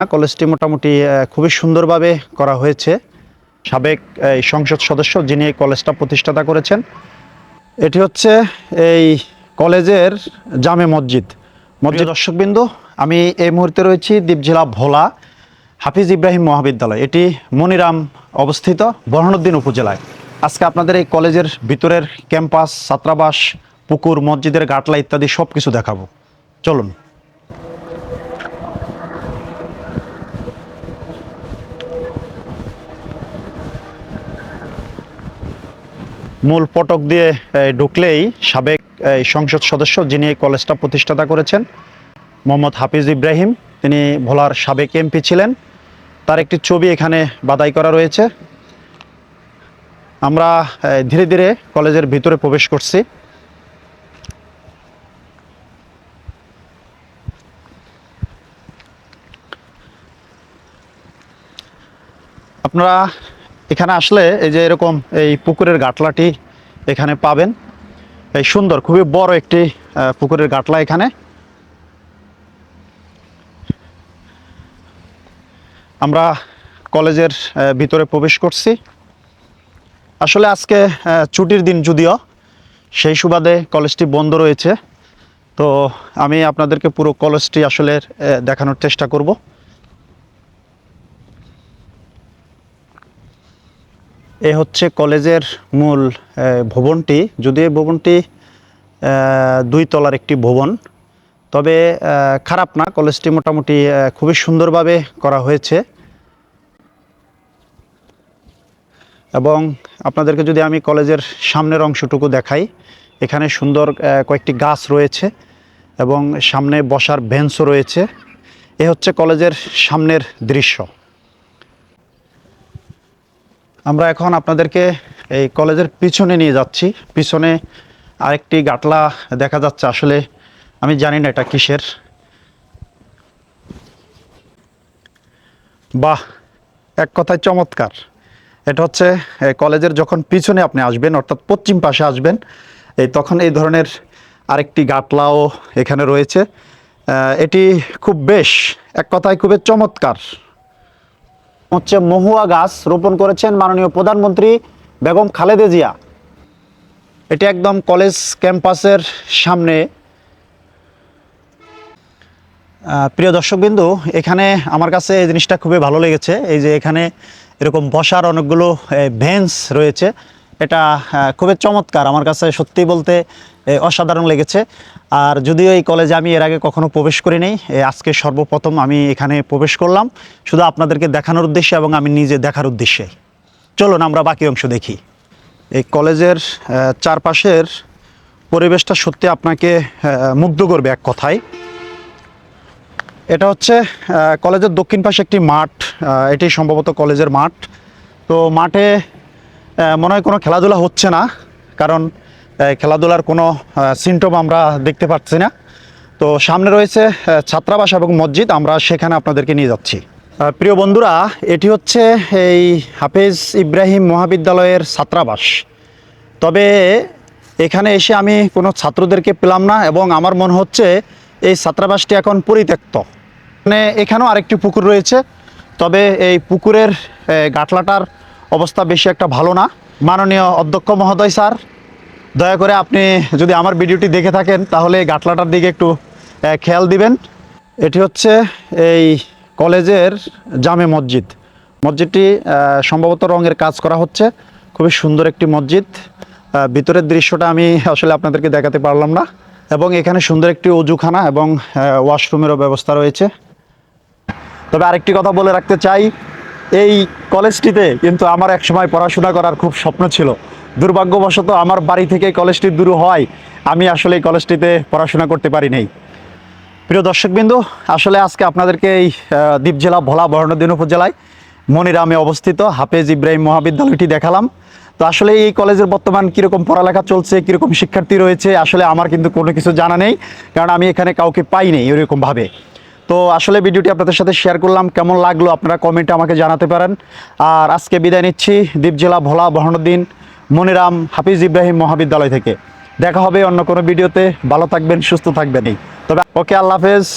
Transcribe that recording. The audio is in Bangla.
কলেজটি মোটামুটি খুবই সুন্দরভাবে করা হয়েছে। সাবেক সংসদ সদস্য যিনি এই কলেজটা প্রতিষ্ঠাতা করেছেন, এটি হচ্ছে এই কলেজের জামে মসজিদ। দর্শকবৃন্দ, আমি এই মুহূর্তে রয়েছি দ্বীপ জেলা ভোলা হাফিজ ইব্রাহিম মহাবিদ্যালয়। এটি মনিরাম অবস্থিত বুরহানুদ্দিন উপজেলায়। আজকে আপনাদের এই কলেজের ভিতরের ক্যাম্পাস, ছাত্রাবাস, পুকুর, মসজিদের গাটলা ইত্যাদি সব কিছু দেখাবো। চলুন। মূল ফটক দিয়ে ঢুকলেই সাবেক সংসদ সদস্য যিনি এই কলেজটা প্রতিষ্ঠাতা করেছেন, মোহাম্মদ হাফিজ ইব্রাহিম, তিনি ভোলার সাবেক এমপি ছিলেন। তার একটি ছবি এখানে বাধাই করা রয়েছে। আমরা ধীরে ধীরে কলেজের ভিতরে প্রবেশ করছি। আপনারা এখানে আসলে এই যে এরকম এই পুকুরের গাটলাটি এখানে পাবেন। এই সুন্দর, খুবই বড় একটি পুকুরের গাটলা এখানে। আমরা কলেজের ভিতরে প্রবেশ করছি। আসলে আজকে ছুটির দিন, যদিও সেই সুবাদে কলেজটি বন্ধ রয়েছে। তো আমি আপনাদেরকে পুরো কলেজটি আসলে দেখানোর চেষ্টা করব। এ হচ্ছে কলেজের মূল ভবনটি। যদিও এই ভবনটি 2 তলার একটি ভবন, তবে খারাপ না। কলেজটি মোটামুটি খুবই সুন্দরভাবে করা হয়েছে। এবং আপনাদেরকে যদি আমি কলেজের সামনের অংশটুকু দেখাই, এখানে সুন্দর কয়েকটি গাছ রয়েছে এবং সামনে বসার বেঞ্চও রয়েছে। এ হচ্ছে কলেজের সামনের দৃশ্য। আমরা এখন আপনাদেরকে এই কলেজের পিছনে নিয়ে যাচ্ছি। পিছনে আরেকটি গাটলা দেখা যাচ্ছে। আসলে আমি জানি না এটা কিসের। বাহ, এক কথায় চমৎকার। এটা হচ্ছে কলেজের যখন পিছনে আপনি আসবেন, অর্থাৎ পশ্চিম পাশে আসবেন, তখন এই ধরনের আরেকটি গাটলাও এখানে রয়েছে। এটি খুব বেশ, এক কথায় খুবই চমৎকার। হচ্ছে মহুয়া গাছ রোপণ করেছেন মাননীয় প্রধানমন্ত্রী বেগম খালেদা জিয়া। এটি একদম কলেজ ক্যাম্পাসের সামনে। প্রিয় দর্শকবৃন্দ, এখানে আমার কাছে এই জিনিসটা খুবই ভালো লেগেছে। এই যে এখানে এরকম বসার অনেকগুলো বেঞ্চ রয়েছে। এটা খুবই চমৎকার। আমার কাছে সত্যি বলতে অসাধারণ লেগেছে। আর যদিও এই কলেজে আমি এর আগে কখনো প্রবেশ করি নাই, আজকে সর্বপ্রথম আমি এখানে প্রবেশ করলাম, শুধু আপনাদেরকে দেখানোর উদ্দেশ্যে এবং আমি নিজে দেখার উদ্দেশ্যে। চলুন আমরা বাকি অংশ দেখি। এই কলেজের চারপাশের পরিবেশটা সত্যি আপনাকে মুগ্ধ করবে এক কথায়। এটা হচ্ছে কলেজের দক্ষিণ পাশে একটি মাঠ। এটি সম্ভবত কলেজের মাঠ। তো মাঠে মনে হয় কোনো খেলাধুলা হচ্ছে না, কারণ খেলাধুলার কোনো সিমটম আমরা দেখতে পাচ্ছি না। তো সামনে রয়েছে ছাত্রাবাস এবং মসজিদ, আমরা সেখানে আপনাদেরকে নিয়ে যাচ্ছি। প্রিয় বন্ধুরা, এটি হচ্ছে এই হাফিজ ইব্রাহিম মহাবিদ্যালয়ের ছাত্রাবাস। তবে এখানে এসে আমি কোনো ছাত্রদেরকে পেলাম না এবং আমার মনে হচ্ছে এই ছাত্রাবাসটি এখন পরিত্যক্ত। মানে এখানেও আরেকটি পুকুর রয়েছে, তবে এই পুকুরের গাটলাটার অবস্থা বেশি একটা ভালো না। মাননীয় অধ্যক্ষ মহোদয় স্যার, দয়া করে আপনি যদি আমার ভিডিওটি দেখে থাকেন তাহলে এই গাটলাটার দিকে একটু খেয়াল দিবেন। এটি হচ্ছে এই কলেজের জামে মসজিদ। মসজিদটি সম্ভবত রঙের কাজ করা হচ্ছে। খুবই সুন্দর একটি মসজিদ। ভিতরের দৃশ্যটা আমি আসলে আপনাদেরকে দেখাতে পারলাম না। এবং এখানে সুন্দর একটি অজুখানা এবং ওয়াশরুমেরও ব্যবস্থা রয়েছে। তবে আরেকটি কথা বলে রাখতে চাই, এই কলেজটিতে কিন্তু আমার একসময় পড়াশোনা করার খুব স্বপ্ন ছিল। দুর্ভাগ্যবশত আমার বাড়ি থেকে কলেজটি দূর হয়, আমি আসলে এই কলেজটিতে পড়াশোনা করতে পারি নাই। প্রিয় দর্শকবৃন্দ, আসলে আজকে আপনাদেরকে এই দ্বীপ জেলা ভোলা বুরহানুদ্দিন উপজেলায় মনিরামে অবস্থিত হাফিজ ইব্রাহিম মহাবিদ্যালয়টি দেখালাম। তো আসলে এই কলেজের বর্তমান কীরকম পড়ালেখা চলছে, কীরকম শিক্ষার্থী রয়েছে, আসলে আমার কিন্তু কোনো কিছু জানা নেই, কারণ আমি এখানে কাউকে পাই নেই এরকমভাবে। তো আসলে ভিডিওটি আপনাদের সাথে শেয়ার করলাম। কেমন লাগলো আপনারা কমেন্টে আমাকে জানাতে পারেন। আর আজকে বিদায় নিচ্ছি দ্বীপ জেলা ভোলা বুরহানুদ্দিন মনিরাম হাফিজ ইব্রাহিম মহাবিদ্যালয় থেকে। দেখা হবে অন্য কোনো ভিডিওতে। ভালো থাকবেন, সুস্থ থাকবেন। তবে ওকে, আল্লাহ হাফেজ।